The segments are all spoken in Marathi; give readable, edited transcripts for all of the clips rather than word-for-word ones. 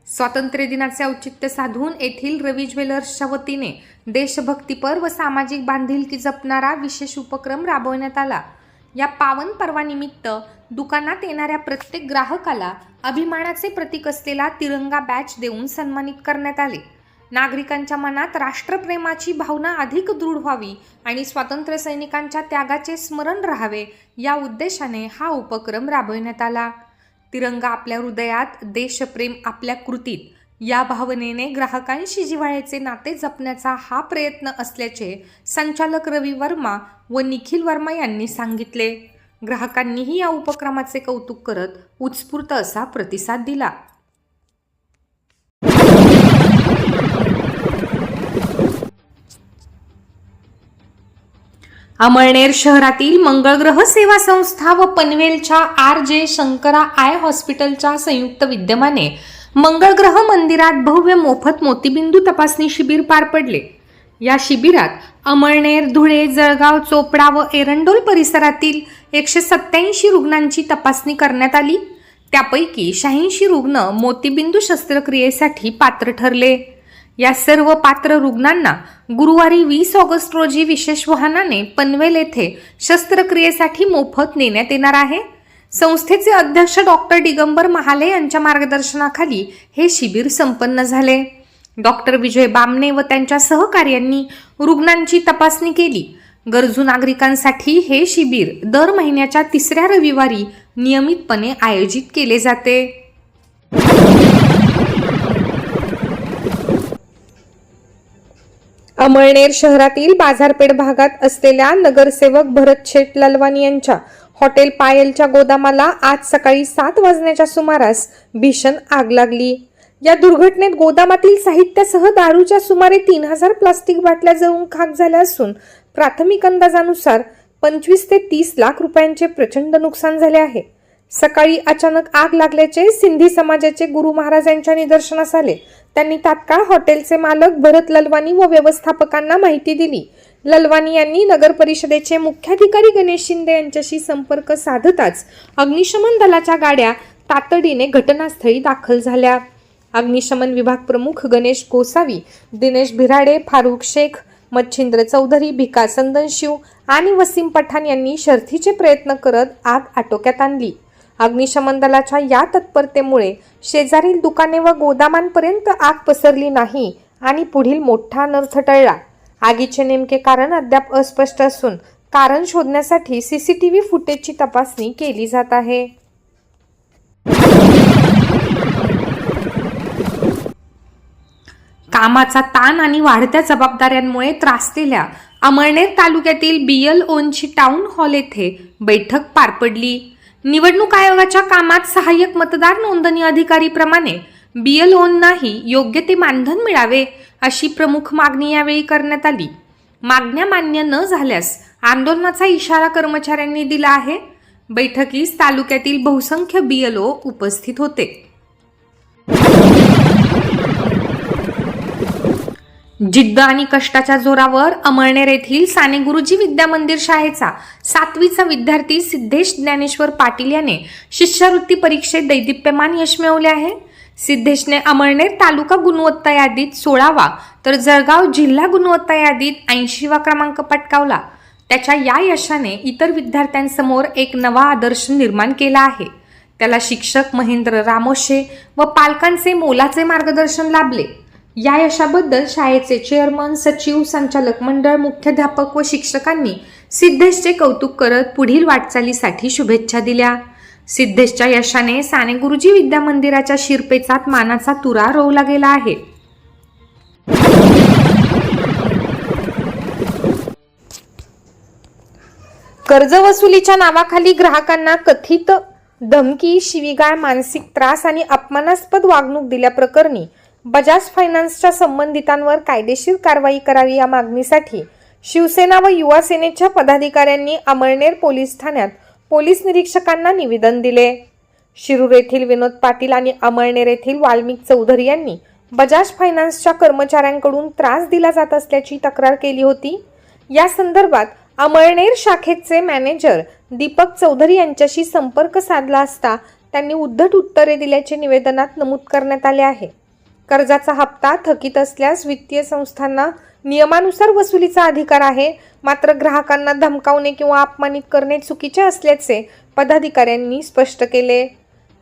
स्वातंत्र्य दिनाचे औचित्य साधून येथील रवी ज्वेलर्सच्या वतीने देशभक्तीपर व सामाजिक बांधिलकी जपणारा विशेष उपक्रम राबवण्यात आला। या पावन पर्वानिमित्त दुकानात येणाऱ्या प्रत्येक ग्राहकाला अभिमानाचे प्रतीक असलेला तिरंगा बॅच देऊन सन्मानित करण्यात आले। नागरिकांच्या मनात राष्ट्रप्रेमाची भावना अधिक दृढ व्हावी आणि स्वातंत्र्य सैनिकांच्या त्यागाचे स्मरण राहावे या उद्देशाने हा उपक्रम राबवण्यात आला। तिरंगा आपल्या हृदयात, देशप्रेम आपल्या कृतीत या भावनेने ग्राहकांशी जिव्हाळ्याचे नाते जपण्याचा हा प्रयत्न असल्याचे संचालक रवी वर्मा व निखिल वर्मा यांनी सांगितले। ग्राहकांनीही या उपक्रमाचे कौतुक करत उत्स्फूर्त असा प्रतिसाद दिला। अमळनेर शहरातील मंगळग्रह सेवा संस्था व पनवेलच्या RJ शंकरा आय हॉस्पिटलच्या संयुक्त विद्यमाने मंगळग्रह मंदिरात भव्य मोफत मोतीबिंदू तपासणी शिबिर पार पडले। या शिबिरात अमळनेर, धुळे, जळगाव, चोपडा व एरंडोल परिसरातील 187 रुग्णांची तपासणी करण्यात आली। त्यापैकी 86 रुग्ण मोतीबिंदू शस्त्रक्रियेसाठी पात्र ठरले। या सर्व पात्र रुग्णांना गुरुवारी 20 ऑगस्ट रोजी विशेष वाहनाने पनवेल येथे शस्त्रक्रियेसाठी मोफत नेण्यात येणार आहे। संस्थेचे अध्यक्ष डॉक्टर दिगंबर महाले यांच्या मार्गदर्शनाखाली हे शिबिर संपन्न झाले। डॉक्टर विजय बामणे व त्यांच्या सहकार्यांनी रुग्णांची तपासणी केली। गरजू नागरिकांसाठी हे शिबिर दर महिन्याच्या 3ऱ्या रविवारी नियमितपणे आयोजित केले जाते। अमळनेर शहरातील बाजारपेठ भागात असलेल्या नगरसेवक भरत शेठ ललवानी यांच्या हॉटेल पायलच्या गोदामाला आज सकाळी 7 वाजण्याच्या सुमारास भीषण आग लागली। या दुर्घटनेत गोदामातील साहित्यासह दारूच्या सुमारे 3000 प्लास्टिक बाटल्या जळून खाक झाल्या असून प्राथमिक अंदाजानुसार 25 ते 30 लाख रुपयांचे प्रचंड नुकसान झाले आहे। सकाळी अचानक आग लागल्याचे सिंधी समाजाचे गुरु महाराज यांच्या निदर्शनास आले। त्यांनी तात्काळ हॉटेलचे मालक भरत ललवानी व व्यवस्थापकांना माहिती दिली। ललवानी यांनी नगर परिषदेचे मुख्याधिकारी गणेश शिंदे यांच्याशी संपर्क साधताच अग्निशमन दलाच्या गाड्या तातडीने घटनास्थळी दाखल झाल्या। अग्निशमन विभाग प्रमुख गणेश गोसावी, दिनेश भिराडे, फारुख शेख, मच्छिंद्र चौधरी, भिका संदनशिव आणि वसीम पठाण यांनी शर्थीचे प्रयत्न करत आग आटोक्यात आणली। अग्निशमन दलाच्या या तत्परतेमुळे शेजारील दुकाने व गोदामांपर्यंत आग पसरली नाही आणि पुढील मोठा अनर्थ टळला। आगीचे नेमके कारण अद्याप अस्पष्ट असून कारण शोधण्यासाठी CCTV फुटेजची तपासणी केली जात आहे। कामाचा ताण आणि वाढत्या जबाबदाऱ्यांमुळे त्रासलेल्या अमळनेर तालुक्यातील BLOची टाउन हॉल येथे बैठक पार पडली। निवडणूक आयोगाच्या कामात सहाय्यक मतदार नोंदणी अधिकारी प्रमाणे BLOंनाही योग्य ते मानधन मिळावे अशी प्रमुख मागणी यावेळी करण्यात आली। मागण्या मान्य न झाल्यास आंदोलनाचा इशारा कर्मचाऱ्यांनी दिला आहे। बैठकीस तालुक्यातील बहुसंख्य BLO उपस्थित होते। जिद्द आणि कष्टाच्या जोरावर अमळनेर येथील साने गुरुजी विद्या मंदिर शाळेचा 7वीचा विद्यार्थी सिद्धेश ज्ञानेश्वर पाटील याने शिष्यवृत्ती परीक्षेत दैदिप्यमान यश मिळवले आहे। सिद्धेशने अमळनेर तालुका गुणवत्ता यादीत 16वा तर जळगाव जिल्हा गुणवत्ता यादीत 80वा क्रमांक पटकावला। त्याच्या या यशाने इतर विद्यार्थ्यांसमोर एक नवा आदर्श निर्माण केला आहे। त्याला शिक्षक महेंद्र रामोशे व पालकांचे मोलाचे मार्गदर्शन लाभले। या यशाबद्दल शाळेचे चेअरमन, सचिव, संचालक मंडळ, मुख्याध्यापक व शिक्षकांनी सिद्धेशचे कौतुक करत पुढील वाटचालीसाठी शुभेच्छा दिल्या। सिद्धेशच्या यशाने साने गुरुजी विद्या मंदिराच्या शिरपेचात मानाचा तुरा रोवला गेला आहे। कर्ज वसुलीच्या नावाखाली ग्राहकांना कथित धमकी, शिवीगाळ, मानसिक त्रास आणि अपमानास्पद वागणूक दिल्याप्रकरणी बजाज फायनान्सच्या संबंधितांवर कायदेशीर कारवाई करावी या मागणीसाठी शिवसेना व युवा सेनेच्या पदाधिकाऱ्यांनी अमळनेर पोलीस ठाण्यात पोलीस निरीक्षकांना निवेदन दिले। शिरूर येथील विनोद पाटील आणि अमळनेर येथील वाल्मिक चौधरी यांनी बजाज फायनान्सच्या कर्मचाऱ्यांकडून त्रास दिला जात असल्याची तक्रार केली होती। या संदर्भात अमळनेर शाखेचे मॅनेजर दीपक चौधरी यांच्याशी संपर्क साधला असता त्यांनी उद्धट उत्तरे दिल्याचे निवेदनात नमूद करण्यात आले आहे. कर्जाचा हप्ता थकीत असल्यास वित्तीय संस्थांना नियमानुसार वसुलीचा अधिकार आहे, मात्र ग्राहकांना धमकावणे किंवा अपमानित करणे चुकीचे असल्याचे पदाधिकाऱ्यांनी स्पष्ट केले.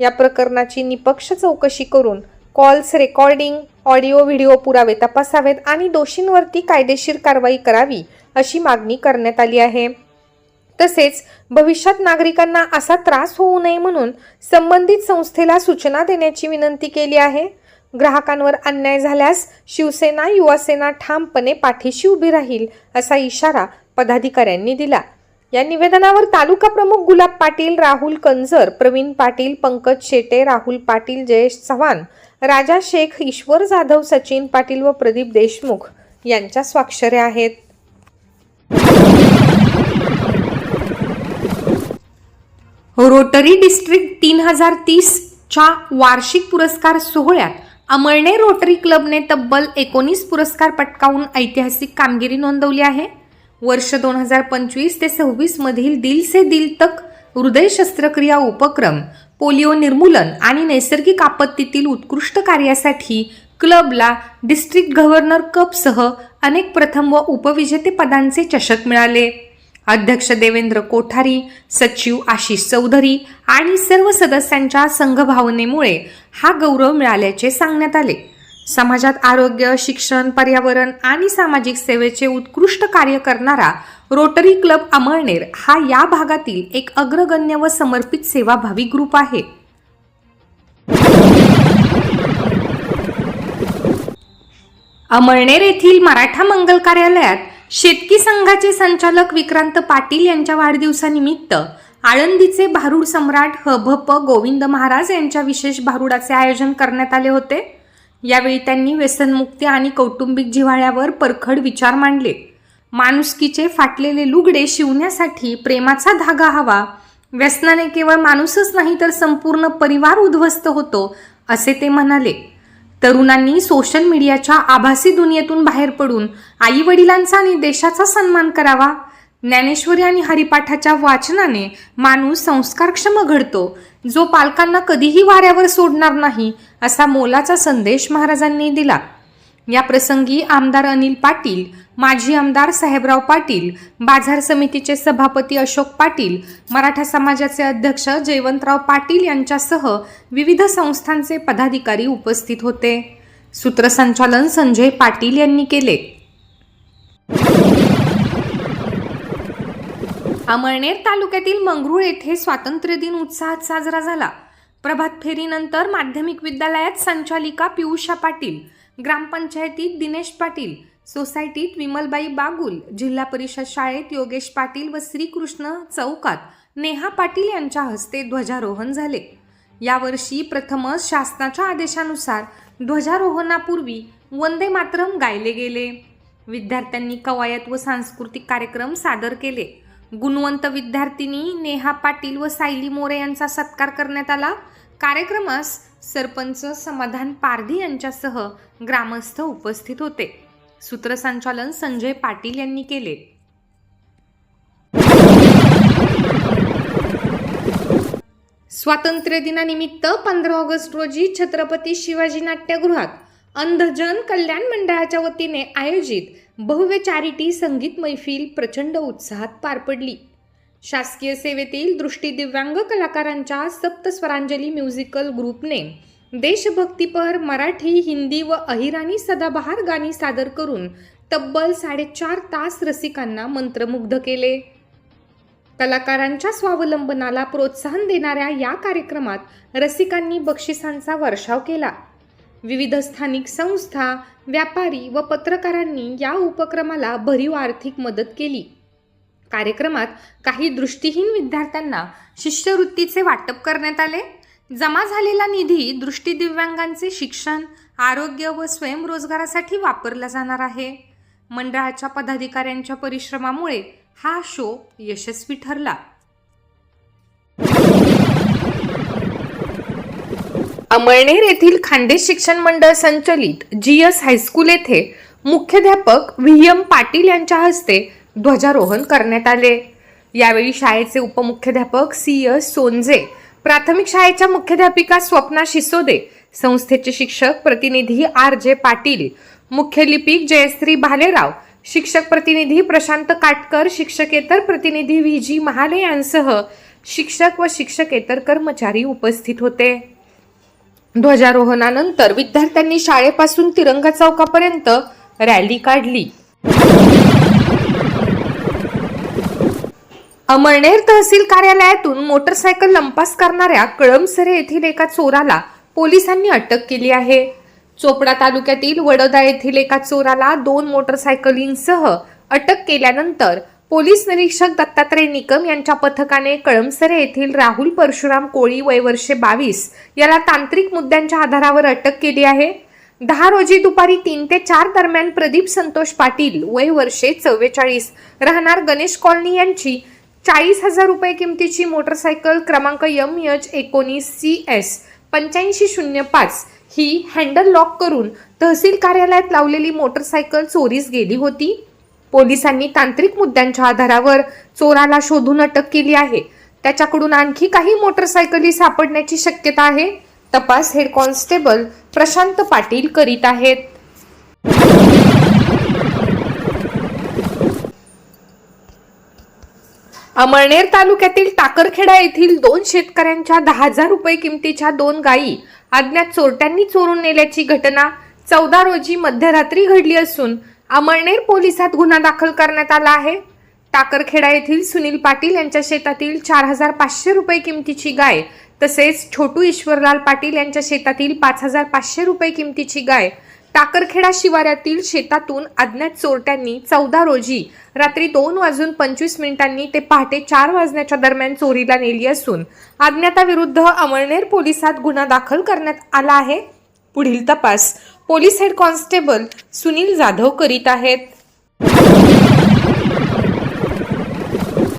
या प्रकरणाची निपक्ष चौकशी करून कॉल्स रेकॉर्डिंग, ऑडिओ व्हिडिओ पुरावे तपासावेत आणि दोषींवरती कायदेशीर कारवाई करावी अशी मागणी करण्यात आली आहे. तसेच भविष्यात नागरिकांना असा त्रास होऊ नये म्हणून संबंधित संस्थेला सूचना देण्याची विनंती केली आहे. ग्राहकांवर अन्याय झाल्यास शिवसेना युवासेना ठामपणे पाठीशी उभी राहील असा इशारा पदाधिकाऱ्यांनी दिला. या निवेदनावर तालुका प्रमुख गुलाब पाटील, राहुल कंजर, प्रवीण पाटील, पंकज शेटे, राहुल पाटील, जयेश चव्हाण, राजा शेख, ईश्वर जाधव, सचिन पाटील व प्रदीप देशमुख यांच्या स्वाक्षऱ्या आहेत. रोटरी डिस्ट्रिक्ट 3030 च्या वार्षिक पुरस्कार सोहळ्यात अमळनेर रोटरी क्लबने तब्बल 19 पुरस्कार पटकावून ऐतिहासिक कामगिरी नोंदवली आहे. वर्ष 2025 ते 26 मधील दिल से दिल तक हृदय शस्त्रक्रिया उपक्रम, पोलिओ निर्मूलन आणि नैसर्गिक आपत्तीतील उत्कृष्ट कार्यासाठी क्लबला डिस्ट्रिक्ट गव्हर्नर कपसह अनेक प्रथम व उपविजेते पदांचे चषक मिळाले. अध्यक्ष देवेंद्र कोठारी, सचिव आशिष चौधरी आणि सर्व सदस्यांच्या संघभावनेमुळे हा गौरव मिळाल्याचे सांगण्यात आले. समाजात आरोग्य, शिक्षण, पर्यावरण आणि सामाजिक सेवेचे उत्कृष्ट कार्य करणारा रोटरी क्लब अमळनेर हा या भागातील एक अग्रगण्य व समर्पित सेवाभावी ग्रुप आहे. अमळनेर येथील मराठा मंगल कार्यालयात शेतकी संघाचे संचालक विक्रांत पाटील यांच्या वाढदिवसानिमित्त आळंदीचे भारूड सम्राट ह.भ.प. गोविंद महाराज यांच्या विशेष भारुडाचे आयोजन करण्यात आले होते. यावेळी त्यांनी व्यसनमुक्ती आणि कौटुंबिक जिव्हाळ्यावर परखड विचार मांडले. माणुसकीचे फाटलेले लुगडे शिवण्यासाठी प्रेमाचा धागा हवा. व्यसनाने केवळ माणूसच नाही तर संपूर्ण परिवार उद्ध्वस्त होतो असे ते म्हणाले. तरुणांनी सोशल मीडियाच्या आभासी दुनियेतून बाहेर पडून आई वडिलांचा आणि देशाचा सन्मान करावा. ज्ञानेश्वरी आणि हरिपाठाच्या वाचनाने माणूस संस्कारक्षम घडतो, जो पालकांना कधीही वाऱ्यावर सोडणार नाही असा मोलाचा संदेश महाराजांनी दिला. या प्रसंगी आमदार अनिल पाटील, माजी आमदार साहेबराव पाटील, बाजार समितीचे सभापती अशोक पाटील, मराठा समाजाचे अध्यक्ष जयवंतराव पाटील यांच्यासह विविध संस्थांचे पदाधिकारी उपस्थित होते. सूत्रसंचालन संजय पाटील यांनी केले. अमळनेर तालुक्यातील मंगरुळ येथे स्वातंत्र्य दिन उत्साहात साजरा झाला. प्रभात फेरीनंतर माध्यमिक विद्यालयात संचालिका पियुषा पाटील, ग्रामपंचायतीत दिनेश पाटील, सोसायटीत विमलबाई बागुल, जिल्हा परिषद शाळेत योगेश पाटील व श्रीकृष्ण चौकात नेहा पाटील यांच्या हस्ते ध्वजारोहण झाले. यावर्षी प्रथमच शासनाच्या आदेशानुसार ध्वजारोहणापूर्वी वंदे मातरम गायले गेले. विद्यार्थ्यांनी कवायत व सांस्कृतिक कार्यक्रम सादर केले. गुणवंत विद्यार्थिनी नेहा पाटील व सायली मोरे यांचा सत्कार करण्यात आला. कार्यक्रमास सरपंच समाधान पारधी यांच्यासह ग्रामस्थ उपस्थित होते. सूत्रसंचालन संजय पाटील यांनी केले. स्वातंत्र्य दिनानिमित्त 15 ऑगस्ट रोजी छत्रपती शिवाजी नाट्यगृहात अंधजन कल्याण मंडळाच्या वतीने आयोजित भव्य चॅरिटी संगीत मैफिल प्रचंड उत्साहात पार पडली. शासकीय सेवेतील दृष्टिदिव्यांग कलाकारांच्या सप्तस्वरांजली म्युझिकल ग्रुपने देशभक्तीपर मराठी, हिंदी व अहिराणी सदाबहार गाणी सादर करून तब्बल 4.5 तास रसिकांना मंत्रमुग्ध केले. कलाकारांच्या स्वावलंबनाला प्रोत्साहन देणाऱ्या या कार्यक्रमात रसिकांनी बक्षिसांचा वर्षाव केला. विविध स्थानिक संस्था, व्यापारी व पत्रकारांनी या उपक्रमाला भरीव आर्थिक मदत केली. कार्यक्रमात काही दृष्टीहीन विद्यार्थ्यांना शिष्यवृत्तीचे वाटप करण्यात आले. जमा झालेला निधी दृष्टिदिव्यांगांचे शिक्षण, आरोग्य व स्वयंरोजगारासाठी वापरला जाणार आहे. मंडळाच्या पदाधिकाऱ्यांच्या परिश्रमामुळे हा शो यशस्वी ठरला. अमळनेर येथील खानदेश शिक्षण मंडळ संचलित GS हायस्कूल येथे मुख्याध्यापक व्ही.एम. पाटील यांच्या हस्ते ध्वजारोहण करण्यात आले. यावेळी शाळेचे उपमुख्याध्यापक C.S. सोनजे, प्राथमिक शाळेच्या मुख्याध्यापिका स्वप्ना शिसोदे, संस्थेचे शिक्षक प्रतिनिधी RJ पाटील, मुख्य लिपिक जयश्री भालेराव, शिक्षक प्रतिनिधी प्रशांत काटकर, शिक्षकेतर प्रतिनिधी VG महाले यांसह शिक्षक व शिक्षकेतर कर्मचारी उपस्थित होते. ध्वजारोहणानंतर विद्यार्थ्यांनी शाळेपासून तिरंगा चौकापर्यंत रॅली काढली. अमळनेर तहसील कार्यालयातून मोटरसायकल लंपास करणाऱ्या कळमसरे येथील एका चोराला पोलिसांनी अटक केली आहे. चोपडा तालुक्यातील वडोदा येथील एका चोराला 2 मोटरसायकलींसह अटक केल्यानंतर पोलीस निरीक्षक दत्तात्रय निकम यांच्या पथकाने कळमसरे येथील राहुल परशुराम कोळी वय वर्षे 22 याला तांत्रिक मुद्द्यांच्या आधारावर अटक केली आहे. 10 रोजी दुपारी 3 ते 4 दरम्यान प्रदीप संतोष पाटील वय वर्षे 44 राहणार गणेश कॉलनी यांची 40,000 रुपये किमतीची मोटरसायकल क्रमांक MH19CS 8505 ही हँडल लॉक करून तहसील कार्यालयात लावलेली मोटरसायकल चोरीस गेली होती. पोलिसांनी तांत्रिक मुद्द्यांच्या आधारावर चोराला शोधून अटक केली आहे. त्याच्याकडून आणखी काही मोटरसायकली सापडण्याची शक्यता आहे. तपास हेड कॉन्स्टेबल प्रशांत पाटील करीत आहेत. अमळनेर तालुक्यातील टाकरखेडा येथील 2 शेतकऱ्यांच्या 10,000 रुपये किमतीच्या 2 गायी अज्ञात चोरट्यांनी चोरून नेल्याची घटना 14 रोजी मध्यरात्री घडली असून अमळनेर पोलिसात गुन्हा दाखल करण्यात आला आहे. टाकरखेडा येथील सुनील पाटील यांच्या शेतातील 4,500 रुपये किमतीची गाय तसेच छोटू ईश्वरलाल पाटील यांच्या शेतातील 5,500 रुपये किमतीची गाय टाकरखेडा शिवारातील शेतातून अज्ञात चोरट्यांनी 14 रोजी रात्री 2:25 ते पहाटे 4 वाजण्याच्या दरम्यान चोरीला नेली असून अज्ञाताविरुद्ध अमळनेर पोलिसात गुन्हा दाखल करण्यात आला आहे. पुढील तपास police head constable Sunil Jadhav करीत आहेत.